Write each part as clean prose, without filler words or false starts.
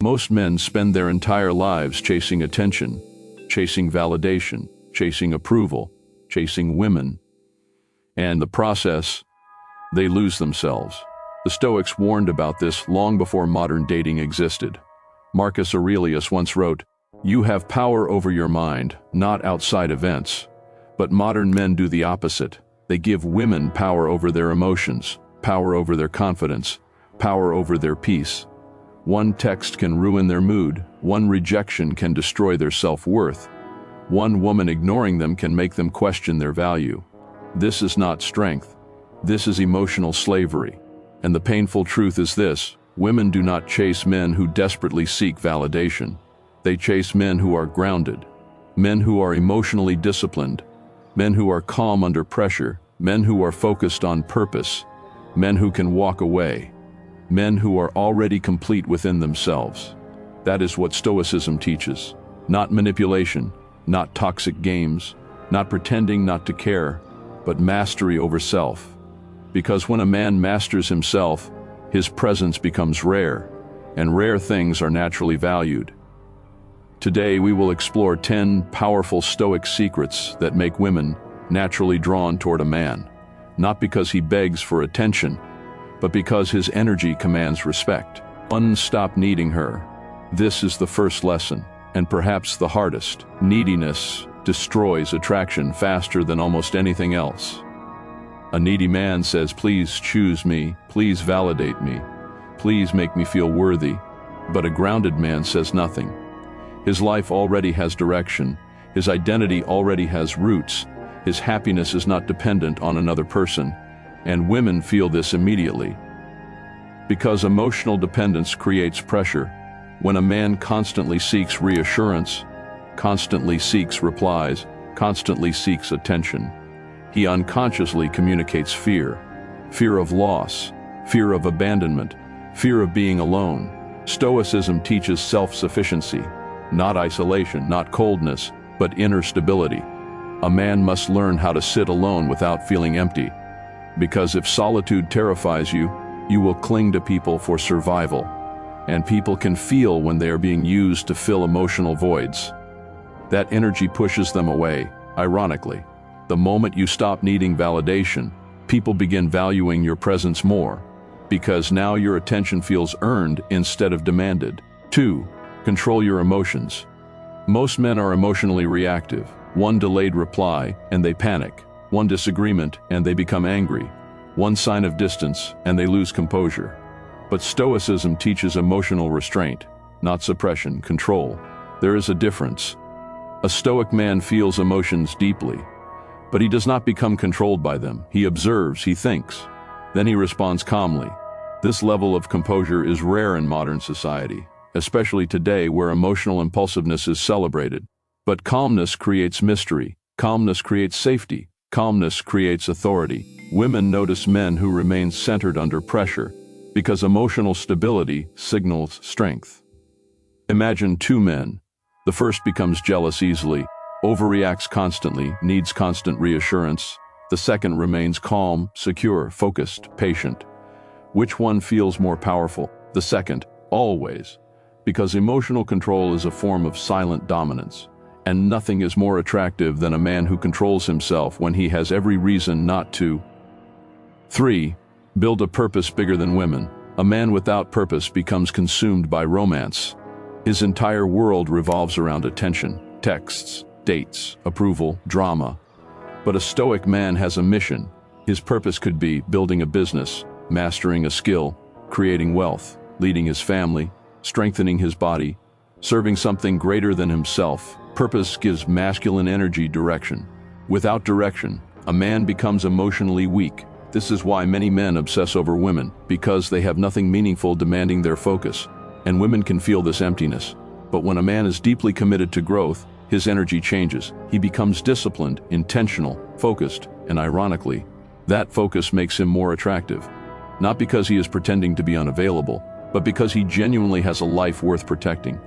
Most men spend their entire lives chasing attention, chasing validation, chasing approval, chasing women. And in the process, they lose themselves. The Stoics warned about this long before modern dating existed. Marcus Aurelius once wrote, "You have power over your mind, not outside events." But modern men do the opposite. They give women power over their emotions, power over their confidence, power over their peace. One text can ruin their mood, one rejection can destroy their self-worth. One woman ignoring them can make them question their value. This is not strength. This is emotional slavery. And the painful truth is this: women do not chase men who desperately seek validation. They chase men who are grounded, men who are emotionally disciplined, men who are calm under pressure, men who are focused on purpose, men who can walk away, men who are already complete within themselves. That is what Stoicism teaches. Not manipulation, not toxic games, not pretending not to care, but mastery over self. Because when a man masters himself, his presence becomes rare, and rare things are naturally valued. Today we will explore 10 powerful Stoic secrets that make women naturally drawn toward a man, not because he begs for attention, but because his energy commands respect. 1. Stop needing her. This is the first lesson, and perhaps the hardest. Neediness destroys attraction faster than almost anything else. A needy man says, "Please choose me, please validate me, please make me feel worthy." But a grounded man says nothing. His life already has direction, his identity already has roots, his happiness is not dependent on another person, and women feel this immediately. Because emotional dependence creates pressure. When a man constantly seeks reassurance, constantly seeks replies, constantly seeks attention, he unconsciously communicates fear. Fear of loss, fear of abandonment, fear of being alone. Stoicism teaches self-sufficiency, not isolation, not coldness, but inner stability. A man must learn how to sit alone without feeling empty. Because if solitude terrifies you, you will cling to people for survival. And people can feel when they are being used to fill emotional voids. That energy pushes them away, ironically. The moment you stop needing validation, people begin valuing your presence more, because now your attention feels earned instead of demanded. 2. Control your emotions. Most men are emotionally reactive. One delayed reply, and they panic. One disagreement, and they become angry. One sign of distance, and they lose composure. But Stoicism teaches emotional restraint, not suppression, control. There is a difference. A Stoic man feels emotions deeply, but he does not become controlled by them. He observes, he thinks, then he responds calmly. This level of composure is rare in modern society, especially today where emotional impulsiveness is celebrated. But calmness creates mystery, calmness creates safety, calmness creates authority. Women notice men who remain centered under pressure, because emotional stability signals strength. Imagine 2 men. The first becomes jealous easily, overreacts constantly, needs constant reassurance. The second remains calm, secure, focused, patient. Which one feels more powerful? The second, always. Because emotional control is a form of silent dominance. And nothing is more attractive than a man who controls himself when he has every reason not to. 3. Build a purpose bigger than women. A man without purpose becomes consumed by romance. His entire world revolves around attention, texts, dates, approval, drama. But a Stoic man has a mission. His purpose could be building a business, mastering a skill, creating wealth, leading his family, strengthening his body, serving something greater than himself. Purpose gives masculine energy direction. Without direction, a man becomes emotionally weak. This is why many men obsess over women, because they have nothing meaningful demanding their focus. And women can feel this emptiness. But when a man is deeply committed to growth, his energy changes. He becomes disciplined, intentional, focused, and ironically, that focus makes him more attractive. Not because he is pretending to be unavailable, but because he genuinely has a life worth protecting.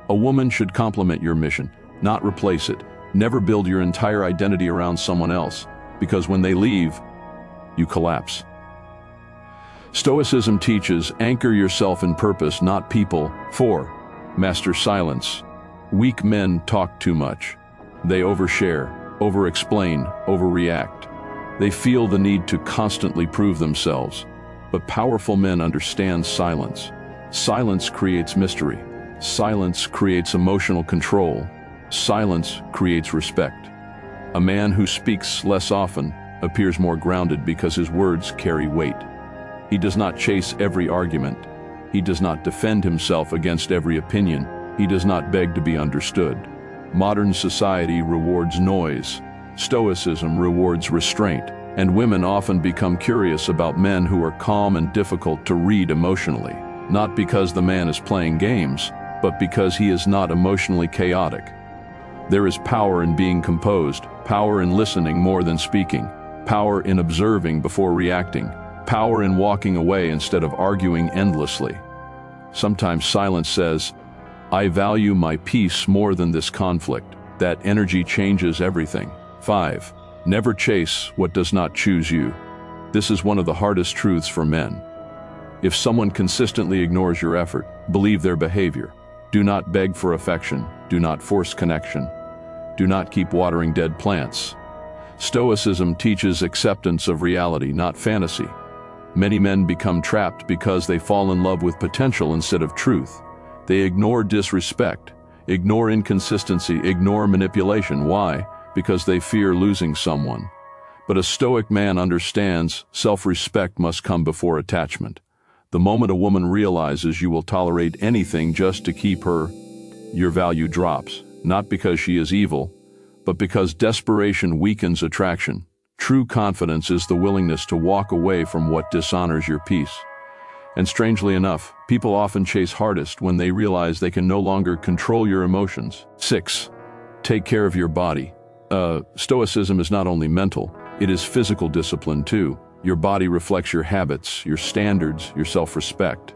A woman should complement your mission, not replace it. Never build your entire identity around someone else, because when they leave, you collapse. Stoicism teaches, anchor yourself in purpose, not people. 4. Master silence. Weak men talk too much. They overshare, over-explain, overreact. They feel the need to constantly prove themselves. But powerful men understand silence. Silence creates mystery. Silence creates emotional control. Silence creates respect. A man who speaks less often appears more grounded because his words carry weight. He does not chase every argument. He does not defend himself against every opinion. He does not beg to be understood. Modern society rewards noise. Stoicism rewards restraint. And women often become curious about men who are calm and difficult to read emotionally. Not because the man is playing games, but because he is not emotionally chaotic. There is power in being composed, power in listening more than speaking, power in observing before reacting, power in walking away instead of arguing endlessly. Sometimes silence says, "I value my peace more than this conflict." That energy changes everything. 5. Never chase what does not choose you. This is one of the hardest truths for men. If someone consistently ignores your effort, believe their behavior. Do not beg for affection. Do not force connection. Do not keep watering dead plants. Stoicism teaches acceptance of reality, not fantasy. Many men become trapped because they fall in love with potential instead of truth. They ignore disrespect, ignore inconsistency, ignore manipulation. Why? Because they fear losing someone. But a Stoic man understands self-respect must come before attachment. The moment a woman realizes you will tolerate anything just to keep her, your value drops, not because she is evil, but because desperation weakens attraction. True confidence is the willingness to walk away from what dishonors your peace. And strangely enough, people often chase hardest when they realize they can no longer control your emotions. 6. Take care of your body. Stoicism is not only mental, it is physical discipline too. Your body reflects your habits, your standards, your self-respect.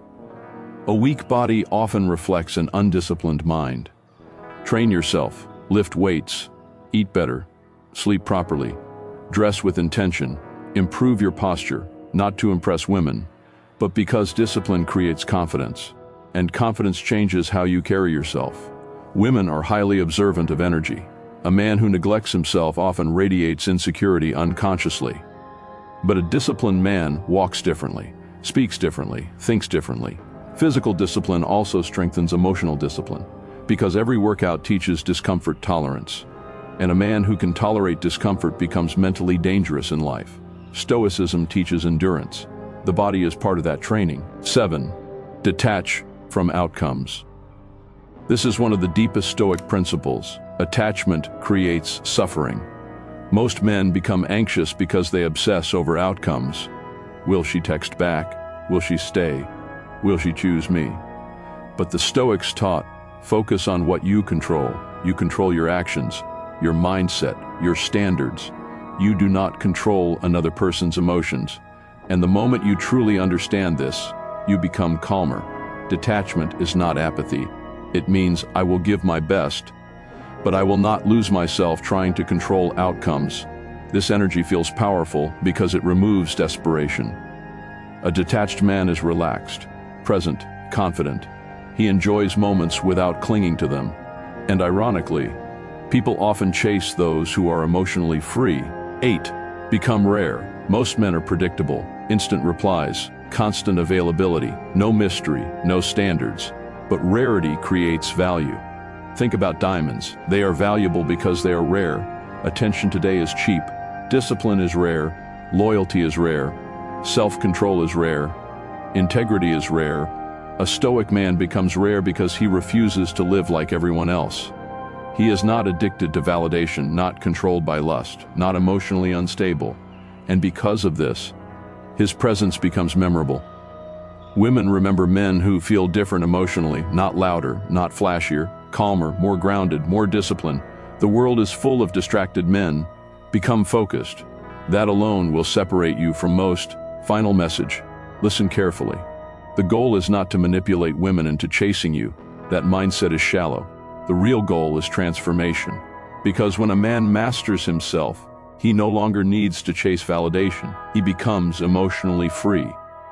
A weak body often reflects an undisciplined mind. Train yourself, lift weights, eat better, sleep properly, dress with intention, improve your posture, not to impress women, but because discipline creates confidence, and confidence changes how you carry yourself. Women are highly observant of energy. A man who neglects himself often radiates insecurity unconsciously. But a disciplined man walks differently, speaks differently, thinks differently. Physical discipline also strengthens emotional discipline, because every workout teaches discomfort tolerance. And a man who can tolerate discomfort becomes mentally dangerous in life. Stoicism teaches endurance. The body is part of that training. 7. Detach from outcomes. This is one of the deepest Stoic principles. Attachment creates suffering. Most men become anxious because they obsess over outcomes. Will she text back? Will she stay? Will she choose me? But the Stoics taught, focus on what you control. You control your actions, your mindset, your standards. You do not control another person's emotions. And the moment you truly understand this, you become calmer. Detachment is not apathy. It means I will give my best, but I will not lose myself trying to control outcomes. This energy feels powerful because it removes desperation. A detached man is relaxed, present, confident. He enjoys moments without clinging to them. And ironically, people often chase those who are emotionally free. 8. Become rare. Most men are predictable, instant replies, constant availability, no mystery, no standards. But rarity creates value. Think about diamonds. They are valuable because they are rare. Attention today is cheap. Discipline is rare. Loyalty is rare. Self-control is rare. Integrity is rare. A Stoic man becomes rare because he refuses to live like everyone else. He is not addicted to validation, not controlled by lust, not emotionally unstable. And because of this, his presence becomes memorable. Women remember men who feel different emotionally, not louder, not flashier, calmer, more grounded, more disciplined. The world is full of distracted men. Become focused. That alone will separate you from most. Final message. Listen carefully. The goal is not to manipulate women into chasing you. That mindset is shallow. The real goal is transformation. Because when a man masters himself, he no longer needs to chase validation. He becomes emotionally free.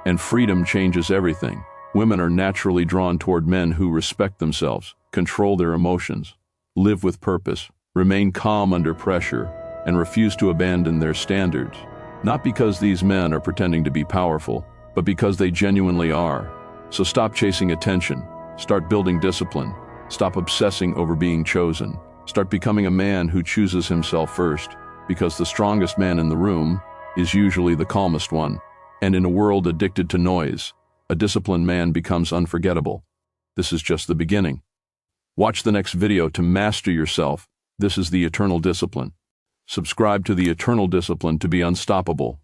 And freedom changes everything. Women are naturally drawn toward men who respect themselves, control their emotions, live with purpose, remain calm under pressure, and refuse to abandon their standards. Not because these men are pretending to be powerful, but because they genuinely are. So stop chasing attention, start building discipline, stop obsessing over being chosen, start becoming a man who chooses himself first, because the strongest man in the room is usually the calmest one. And in a world addicted to noise, a disciplined man becomes unforgettable. This is just the beginning. Watch the next video to master yourself. This is the eternal discipline. Subscribe to the eternal discipline to be unstoppable.